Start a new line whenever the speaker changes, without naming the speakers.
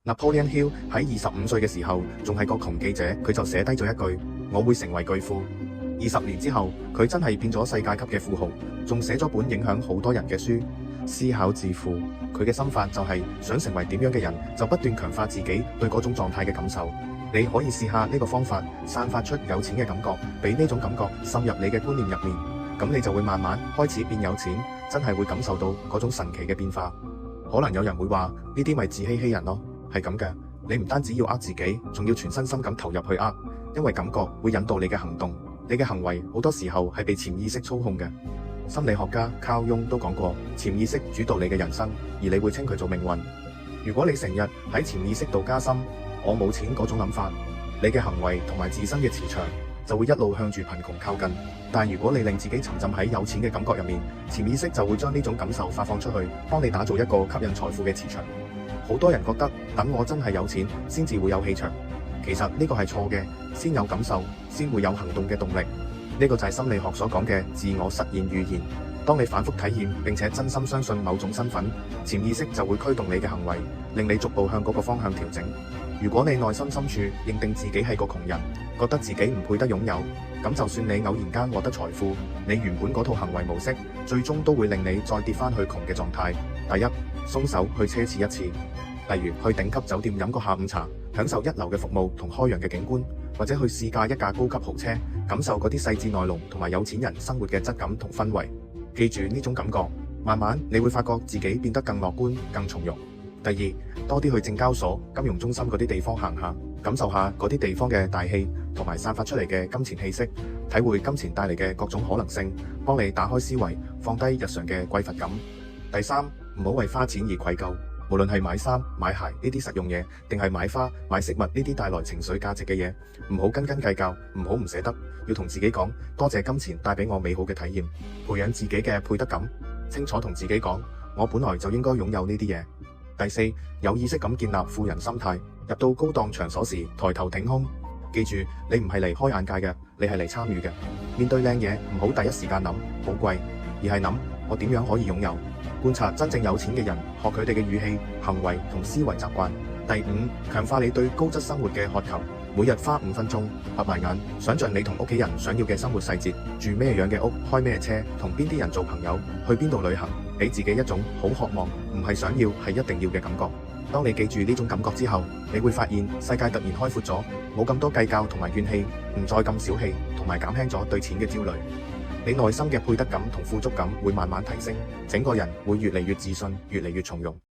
Napoleon Hill 喺25歲嘅時候，仲係個窮記者，佢就寫低咗一句：我會成為巨富。20年之後，佢真係變咗世界級嘅富豪，仲寫咗本影響好多人嘅書《思考致富》。佢嘅心法就係想成為點樣嘅人，就不斷強化自己對嗰種狀態嘅感受。你可以試下呢個方法，散發出有錢嘅感覺，俾呢種感覺滲入你嘅觀念入面，咁你就會慢慢開始變有錢，真係會感受到嗰種神奇嘅變化。可能有人會話呢啲咪自欺欺人咯。係咁嘅，你唔單止要自己，仲要全身心咁投入去因為感覺會引導你嘅行動，你嘅行為好多時候係被潛意識操控嘅。心理學家卡爾雍都講過，潛意識主導你嘅人生，而你會稱佢做命運。如果你成日喺潛意識度加深我冇錢嗰種諗法，你嘅行為同埋自身嘅磁場就會一路向住貧窮靠近。但如果你令自己沉浸喺有錢嘅感覺入面，潛意識就會將呢種感受發放出去，幫你打造一個吸引財富嘅磁場。好多人覺得等我真係有錢先至會有氣場，其實呢個係錯嘅。先有感受，先會有行動嘅動力。呢個就係心理學所講嘅自我實現預言。當你反覆體驗並且真心相信某種身份，潛意識就會驅動你嘅行為，令你逐步向嗰個方向調整。如果你內心深處認定自己係個窮人，覺得自己唔配得擁有，咁就算你偶然間獲得財富，你原本嗰套行為模式最終都會令你再跌返去窮嘅狀態。第一，鬆手去奢侈一次，例如去頂級酒店飲個下午茶，享受一流嘅服務同開揚嘅景觀，或者去試駕一架高級豪車，感受嗰啲細緻內容同埋有錢人生活嘅質感同氛圍。記住呢種感覺，慢慢你會發覺自己變得更樂觀、更從容。第二，多啲去證交所、金融中心嗰啲地方行下，感受下嗰啲地方嘅大氣同埋散發出嚟嘅金錢氣息，體會金錢帶嚟嘅各種可能性，幫你打開思維，放低日常嘅匱乏感。第三，唔好為花錢而愧疚，無論係買衫、買鞋呢啲實用嘢，定係買花、買食物呢啲帶來情緒價值嘅嘢，唔好斤斤計較，唔好唔捨得，要同自己講多謝金錢帶俾我美好嘅體驗，培養自己嘅配得感，清楚同自己講我本來就應該擁有呢啲嘢。第四，有意識咁建立富人心態，入到高檔場所時抬頭挺胸，記住你唔係嚟開眼界嘅，你係嚟參與嘅。面對靚嘢唔好第一時間諗好貴，而係諗我點樣可以擁有。觀察真正有錢嘅人，學佢哋嘅語氣、行為同思維習慣。第五，強化你對高質生活嘅渴求，每日花5分鐘，合埋眼，想像你同屋企人想要嘅生活細節，住咩樣嘅屋，開咩車，同邊啲人做朋友，去邊度旅行，俾自己一種好渴望，唔係想要，係一定要嘅感覺。當你記住呢種感覺之後，你會發現世界突然開闊咗，冇咁多計較同埋怨氣，唔再咁小氣，同埋減輕咗對錢嘅焦慮。你內心嘅配得感同富足感會慢慢提升，整個人會越嚟越自信，越嚟越從容。